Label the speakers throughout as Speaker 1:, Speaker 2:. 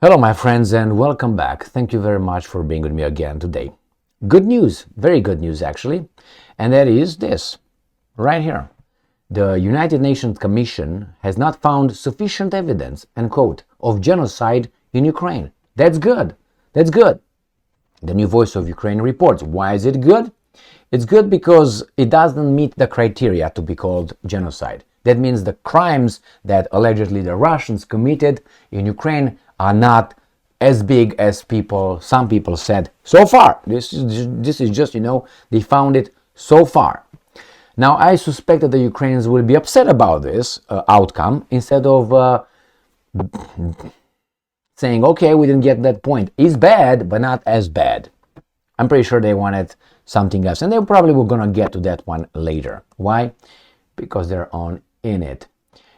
Speaker 1: Hello, my friends, and welcome back. Thank you very much for being with me again today. Good news, very good news actually, and that is this, right here. The United Nations Commission has not found sufficient evidence, end quote, of genocide in Ukraine. That's good. That's good. The New Voice of Ukraine reports. Why is it good? It's good because it doesn't meet the criteria to be called genocide. That means the crimes that allegedly the Russians committed in Ukraine are not as big as some people said so far. This is just, they found it so far. Now, I suspect that the Ukrainians will be upset about this outcome instead of saying, okay, we didn't get that point. It's bad, but not as bad. I'm pretty sure they wanted something else, and they probably were going to get to that one later. Why? Because they're on in it.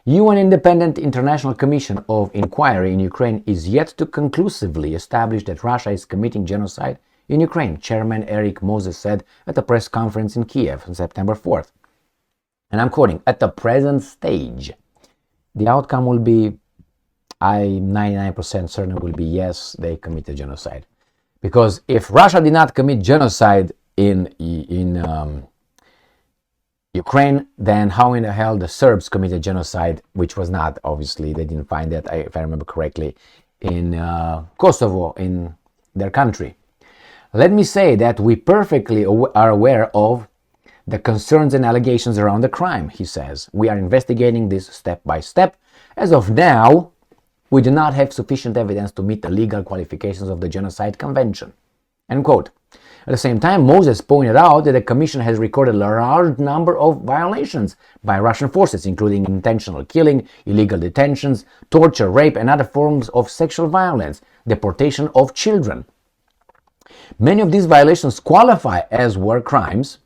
Speaker 1: UN Independent International Commission of Inquiry in Ukraine is yet to conclusively establish that Russia is committing genocide in Ukraine, Chairman Eric Moses said at a press conference in Kiev on September 4th. And I'm quoting, at the present stage, the outcome will be, I'm 99% certain will be yes, they committed genocide. Because if Russia did not commit genocide in Ukraine, then how in the hell the Serbs committed genocide, which was not, obviously, they didn't find that, if I remember correctly, in Kosovo, in their country. Let me say that we perfectly are aware of the concerns and allegations around the crime, he says. We are investigating this step by step. As of now, we do not have sufficient evidence to meet the legal qualifications of the Genocide Convention. End quote. At the same time, Moses pointed out that the Commission has recorded a large number of violations by Russian forces, including intentional killing, illegal detentions, torture, rape, and other forms of sexual violence, deportation of children. Many of these violations qualify as war crimes,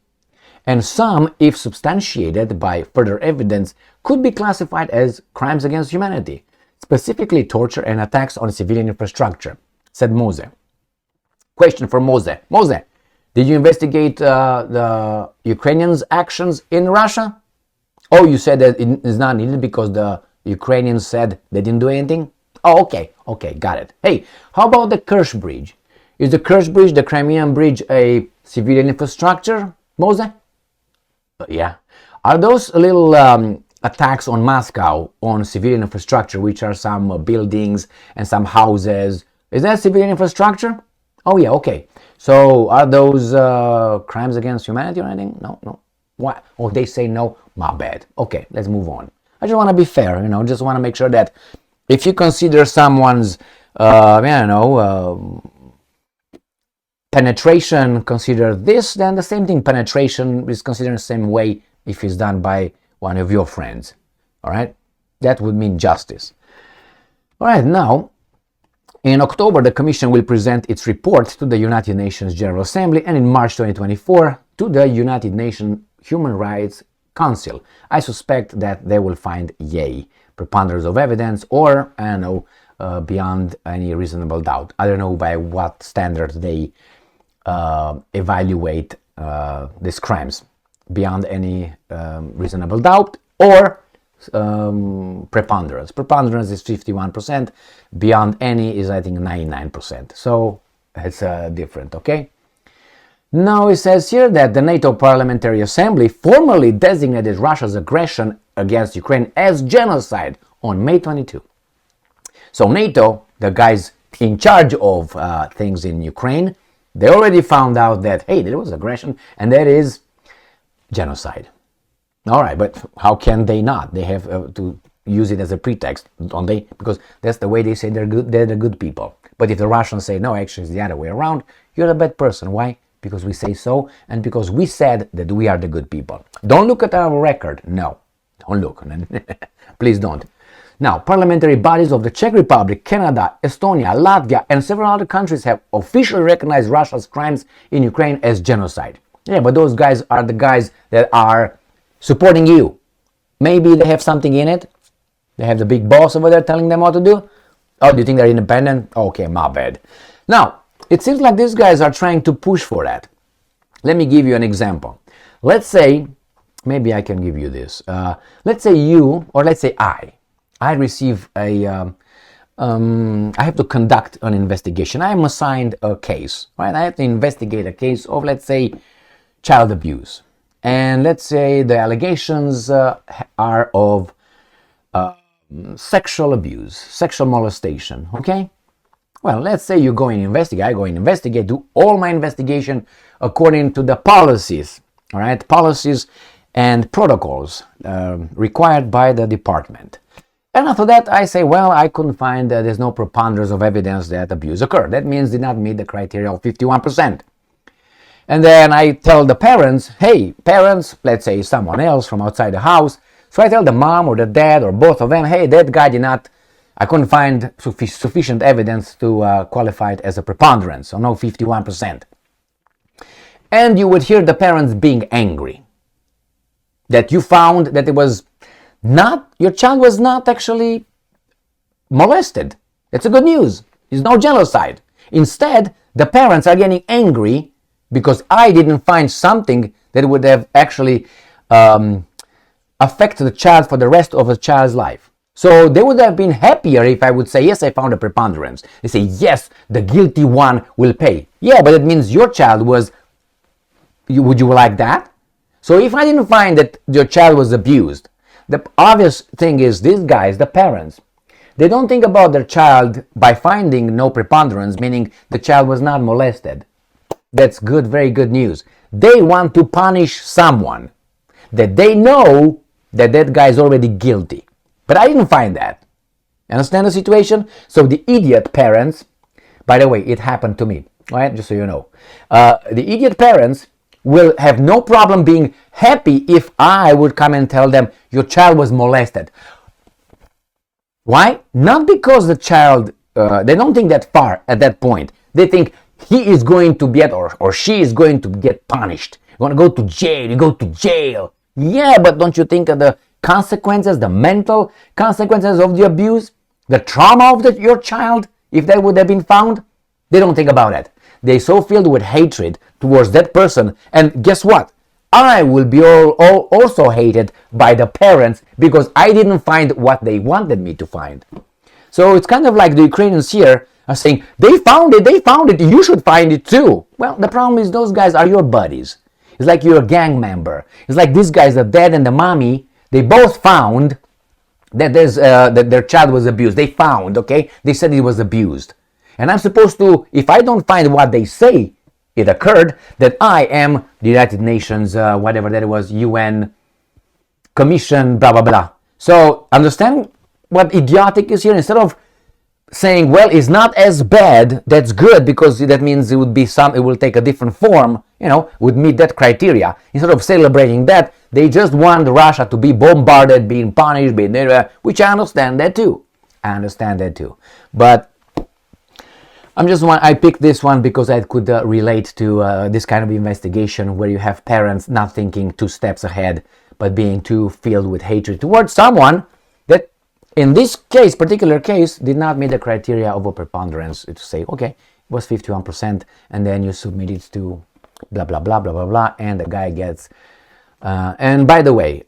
Speaker 1: and some, if substantiated by further evidence, could be classified as crimes against humanity, specifically torture and attacks on civilian infrastructure, said Moses. Question for Moses. Moses, did you investigate the Ukrainians' actions in Russia? Oh, you said that it is not needed because the Ukrainians said they didn't do anything? Oh, okay, got it. Hey, how about the Kerch Bridge? Is the Kerch Bridge, the Crimean Bridge, a civilian infrastructure, Moses? Yeah. Are those little attacks on Moscow on civilian infrastructure, which are some buildings and some houses, is that civilian infrastructure? Oh yeah, okay. So are those crimes against humanity or anything? No. Why? Oh, they say no. My bad. Okay, let's move on. I just want to be fair, just want to make sure that if you consider someone's, penetration consider this, then the same thing, penetration is considered the same way if it's done by one of your friends. All right? That would mean justice. All right, now, in October, the Commission will present its report to the United Nations General Assembly, and in March 2024 to the United Nations Human Rights Council. I suspect that they will find yay, preponderance of evidence, or, beyond any reasonable doubt. I don't know by what standard they evaluate these crimes, beyond any reasonable doubt, or preponderance. Preponderance is 51%. Beyond any is, I think, 99%. So it's different, okay? Now it says here that the NATO Parliamentary Assembly formally designated Russia's aggression against Ukraine as genocide on May 22. So NATO, the guys in charge of things in Ukraine, they already found out that, hey, there was aggression, and that is genocide. All right, but how can they not? They have to use it as a pretext, don't they? Because that's the way they say they're good. They're the good people. But if the Russians say, no, actually it's the other way around, you're a bad person. Why? Because we say so, and because we said that we are the good people. Don't look at our record. No, don't look. Please don't. Now, parliamentary bodies of the Czech Republic, Canada, Estonia, Latvia, and several other countries have officially recognized Russia's crimes in Ukraine as genocide. Yeah, but those guys are the guys that are supporting you. Maybe they have something in it. They have the big boss over there telling them what to do. Oh, do you think they're independent? Okay, my bad. Now, it seems like these guys are trying to push for that. Let me give you an example. Let's say, maybe I can give you this. Let's say you, or let's say I receive a I have to conduct an investigation. I am assigned a case, right? I have to investigate a case of, let's say, child abuse. And let's say the allegations are of sexual abuse, sexual molestation, okay? Well, let's say you go and investigate. I go and investigate, do all my investigation according to the policies, all right? Policies and protocols required by the department. And after that, I say, well, I couldn't find, there's no preponderance of evidence that abuse occurred. That means did not meet the criteria of 51%. And then I tell the parents, hey, parents, let's say someone else from outside the house. So I tell the mom or the dad or both of them, hey, that guy did not, I couldn't find sufficient evidence to qualify it as a preponderance, so no 51%. And you would hear the parents being angry that you found that it was not, your child was not actually molested. That's a good news. There's no genocide. Instead, the parents are getting angry because I didn't find something that would have actually affected the child for the rest of the child's life. So they would have been happier if I would say, yes, I found a preponderance. They say, yes, the guilty one will pay. Yeah, but it means your child was, would you like that? So if I didn't find that your child was abused, the obvious thing is these guys, the parents, they don't think about their child by finding no preponderance, meaning the child was not molested. That's good, very good news. They want to punish someone that they know that that guy is already guilty. But I didn't find that. Understand the situation? So the idiot parents, by the way, it happened to me, right? Just so you know. The idiot parents will have no problem being happy if I would come and tell them your child was molested. Why? Not because the child, they don't think that far at that point. They think he is going to get, or she is going to get punished. You're going to go to jail, you go to jail. Yeah, but don't you think of the consequences, the mental consequences of the abuse, the trauma of your child, if that would have been found? They don't think about it. They're so filled with hatred towards that person. And guess what? I will be also hated by the parents because I didn't find what they wanted me to find. So it's kind of like the Ukrainians here are saying, they found it, you should find it too. Well, the problem is those guys are your buddies. It's like you're a gang member. It's like these guys, the dad and the mommy, they both found that that their child was abused. They found, okay? They said he was abused. And I'm supposed to, if I don't find what they say it occurred, that I am the United Nations, whatever that was, UN Commission, blah, blah, blah. So understand what idiotic is here? Instead of saying, well, it's not as bad, that's good, because that means it will take a different form, would meet that criteria. Instead of celebrating that, they just want Russia to be bombarded, being punished, which I understand that too. But I picked this one because I could relate to this kind of investigation where you have parents not thinking 2 steps ahead, but being too filled with hatred towards someone that, in this particular case, did not meet the criteria of a preponderance to say, okay, it was 51%, and then you submit it to blah, blah, blah, blah, blah, blah, and the guy gets... and by the way,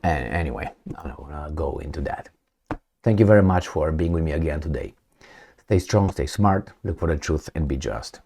Speaker 1: anyway, I'm not going to go into that. Thank you very much for being with me again today. Stay strong, stay smart, look for the truth, and be just.